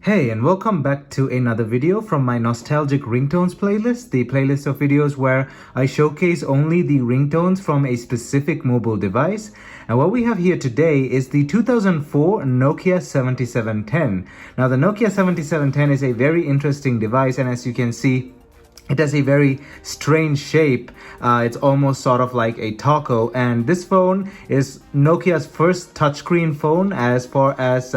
Hey, and welcome back to another video from my Nostalgic Ringtones playlist, the playlist of videos where I showcase only the ringtones from a specific mobile device. And what we have here today is the 2004 Nokia 7710. Now, the Nokia 7710 is a very interesting device, and as you can see, it has a very strange shape. It's almost sort of like a taco, and this phone is Nokia's first touchscreen phone as far as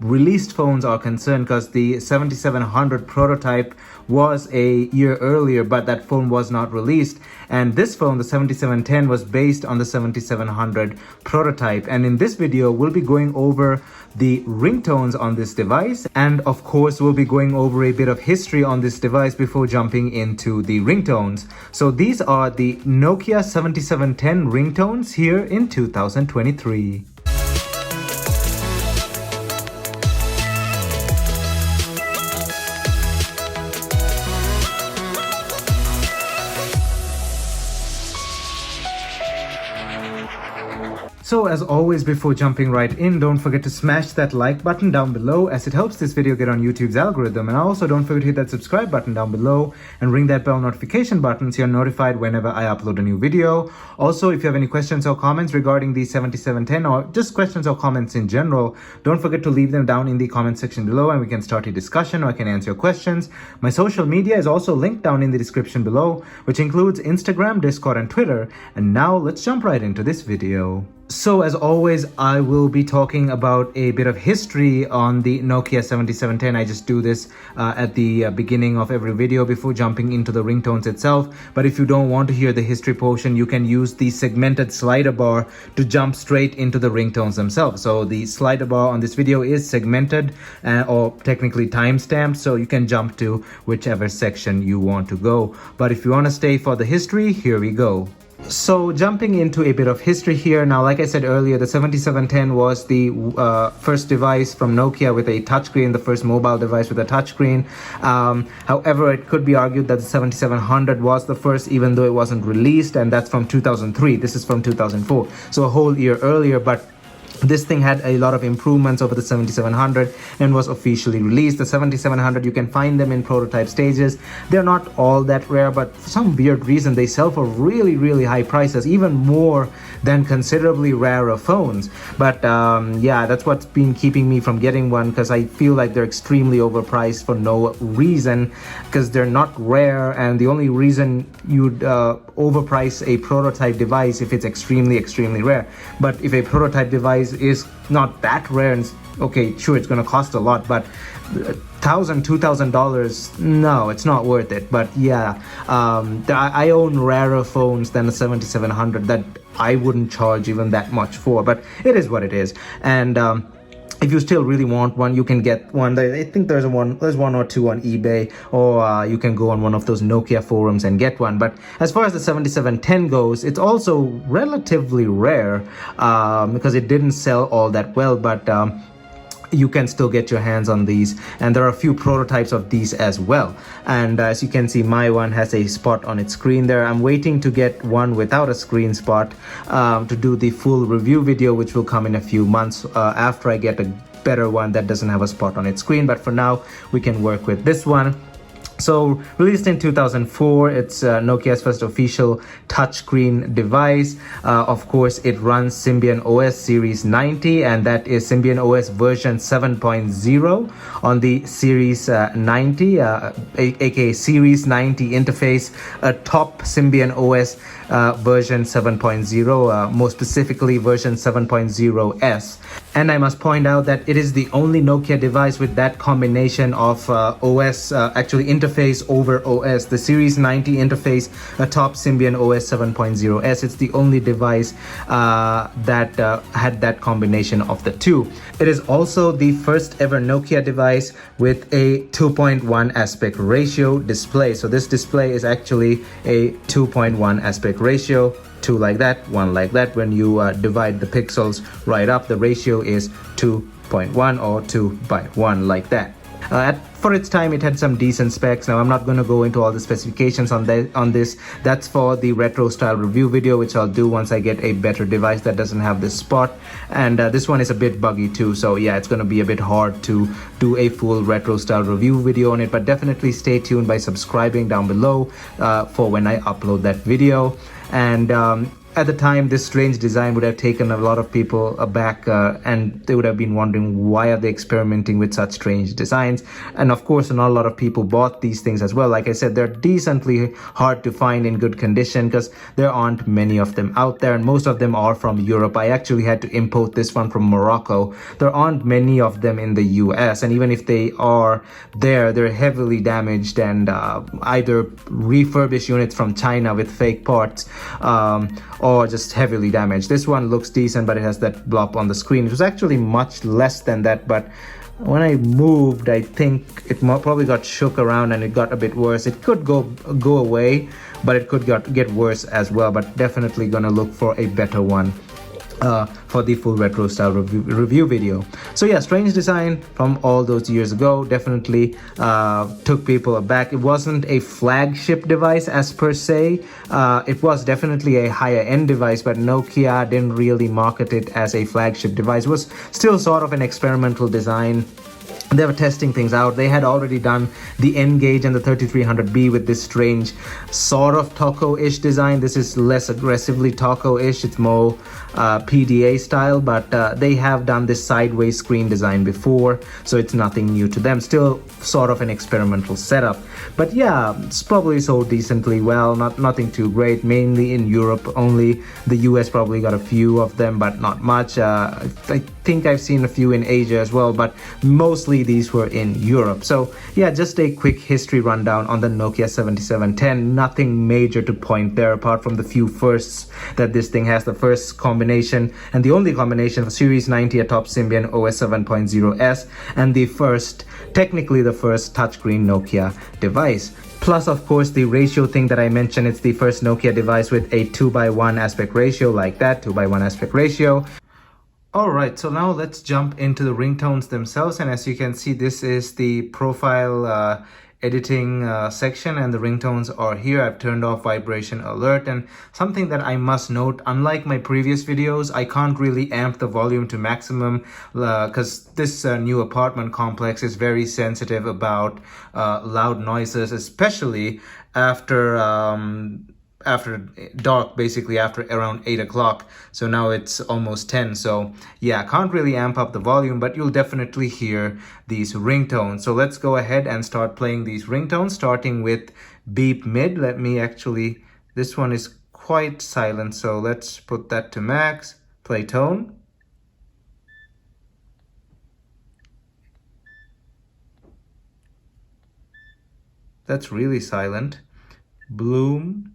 released phones are concerned, because the 7700 prototype was a year earlier, but that phone was not released. And this phone, the 7710, was based on the 7700 prototype. And in this video, we'll be going over the ringtones on this device, and of course we'll be going over a bit of history on this device before jumping into the ringtones. So these are the Nokia 7710 ringtones here in 2023. So as always, before jumping right in, don't forget to smash that like button down below, as it helps this video get on YouTube's algorithm. And also don't forget to hit that subscribe button down below and ring that bell notification button so you're notified whenever I upload a new video. Also, if you have any questions or comments regarding the 7710 or just questions or comments in general, don't forget to leave them down in the comment section below and we can start a discussion, or I can answer your questions. My social media is also linked down in the description below, which includes Instagram, Discord, and Twitter. And now let's jump right into this video. So as always, I will be talking about a bit of history on the Nokia 7710. I just do this at the beginning of every video before jumping into the ringtones itself. But if you don't want to hear the history portion, you can use the segmented slider bar to jump straight into the ringtones themselves. So the slider bar on this video is segmented or technically timestamped, so you can jump to whichever section you want to go. But if you want to stay for the history, here we go. So jumping into a bit of history here. Now, like I said earlier, the 7710 was the first device from Nokia with a touchscreen, the first mobile device with a touchscreen. However, it could be argued that the 7700 was the first, even though it wasn't released, and that's from 2003. This is from 2004, so a whole year earlier. But this thing had a lot of improvements over the 7700 and was officially released. The 7700, you can find them in prototype stages. They're not all that rare, but for some weird reason they sell for really high prices, even more than considerably rarer phones. But yeah, that's what's been keeping me from getting one, because I feel like they're extremely overpriced for no reason, because they're not rare, and the only reason you'd overprice a prototype device if it's extremely rare. But if a prototype device is not that rare, and okay, sure, it's going to cost a lot, but $1,000–$2,000, no, it's not worth it. But yeah, I own rarer phones than the 7700 that I wouldn't charge even that much for, but it is what it is. And if you still really want one, you can get one. I think there's one or two on eBay, or you can go on one of those Nokia forums and get one. But as far as the 7710 goes, it's also relatively rare because it didn't sell all that well, but you can still get your hands on these, and there are a few prototypes of these as well. And as you can see, my one has a spot on its screen there. I'm waiting to get one without a screen spot to do the full review video, which will come in a few months after I get a better one that doesn't have a spot on its screen. But for now, we can work with this one. So released in 2004, it's Nokia's first official touchscreen device. Of course, it runs Symbian OS Series 90, and that is Symbian OS version 7.0 on the Series 90, aka Series 90 interface, atop Symbian OS version 7.0, more specifically version 7.0S. And I must point out that it is the only Nokia device with that combination of OS, actually interface over OS, the Series 90 interface atop Symbian OS 7.0S. It's the only device that had that combination of the two. It is also the first ever Nokia device with a 2.1 aspect ratio display. So this display is actually a 2.1 aspect ratio. 2 like that, 1 like that. When you divide the pixels right up, the ratio is 2.1 or 2 by 1 like that. For its time, it had some decent specs. Now I'm not going to go into all the specifications on this. That's for the retro style review video, which I'll do once I get a better device that doesn't have this spot. And this one is a bit buggy too, so yeah, it's going to be a bit hard to do a full retro style review video on it. But definitely stay tuned by subscribing down below for when I upload that video. And at the time, this strange design would have taken a lot of people aback, and they would have been wondering, why are they experimenting with such strange designs? And of course, not a lot of people bought these things as well. Like I said, they're decently hard to find in good condition because there aren't many of them out there, and most of them are from Europe. I actually had to import this one from Morocco. There aren't many of them in the US, and even if they are there, they're heavily damaged and either refurbished units from China with fake parts, or just heavily damaged. This one looks decent, but it has that blop on the screen. It was actually much less than that, but when I moved, I think it probably got shook around and it got a bit worse. It could go away, but it could get worse as well. But definitely gonna look for a better one for the full retro style review video. So yeah, strange design from all those years ago. Definitely took people aback. It wasn't a flagship device as per se. It was definitely a higher end device, but Nokia didn't really market it as a flagship device. It was still sort of an experimental design. They were testing things out. They had already done the N-Gage and the 3300B with this strange sort of taco-ish design. This is less aggressively taco-ish. It's more PDA style, but they have done this sideways screen design before, so it's nothing new to them. Still sort of an experimental setup. But yeah, it's probably sold decently well. Nothing too great. Mainly in Europe only. The US probably got a few of them, but not much. I think I've seen a few in Asia as well, but mostly these were in Europe. So yeah, just a quick history rundown on the Nokia 7710. Nothing major to point there apart from the few firsts that this thing has. The first combination and the only combination of Series 90 atop Symbian OS 7.0S, and technically the first touchscreen Nokia device. Plus, of course, the ratio thing that I mentioned, it's the first Nokia device with a 2:1 aspect ratio like that, 2:1 aspect ratio. Alright, so now let's jump into the ringtones themselves, and as you can see, this is the profile editing section, and the ringtones are here. I've turned off vibration alert, and something that I must note, unlike my previous videos, I can't really amp the volume to maximum because this new apartment complex is very sensitive about loud noises, especially after dark, basically after around 8 o'clock. So now it's almost 10. So yeah, can't really amp up the volume, but you'll definitely hear these ringtones. So let's go ahead and start playing these ringtones, starting with beep mid. This one is quite silent, so let's put that to max. Play tone. That's really silent. Bloom.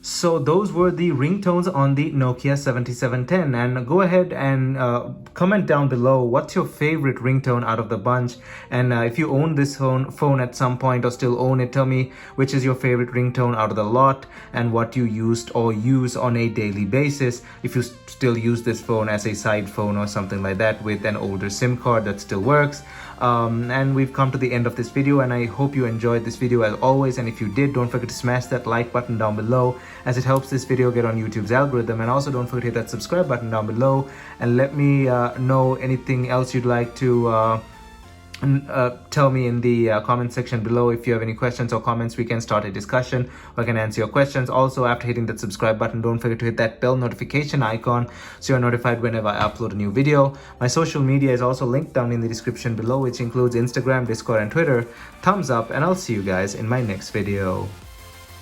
So those were the ringtones on the Nokia 7710, and go ahead and comment down below what's your favorite ringtone out of the bunch, and if you own this phone at some point or still own it, tell me which is your favorite ringtone out of the lot and what you used or use on a daily basis. If you still use this phone as a side phone or something like that with an older SIM card that still works. And we've come to the end of this video, and I hope you enjoyed this video as always, and if you did, don't forget to smash that like button down below as it helps this video get on YouTube's algorithm, and also don't forget to hit that subscribe button down below and let me know anything else you'd like to tell me in the comment section below. If you have any questions or comments, we can start a discussion or I can answer your questions. Also, after hitting that subscribe button, don't forget to hit that bell notification icon so you're notified whenever I upload a new video. My social media is also linked down in the description below, which includes Instagram, Discord, and Twitter. Thumbs up, and I'll see you guys in my next video.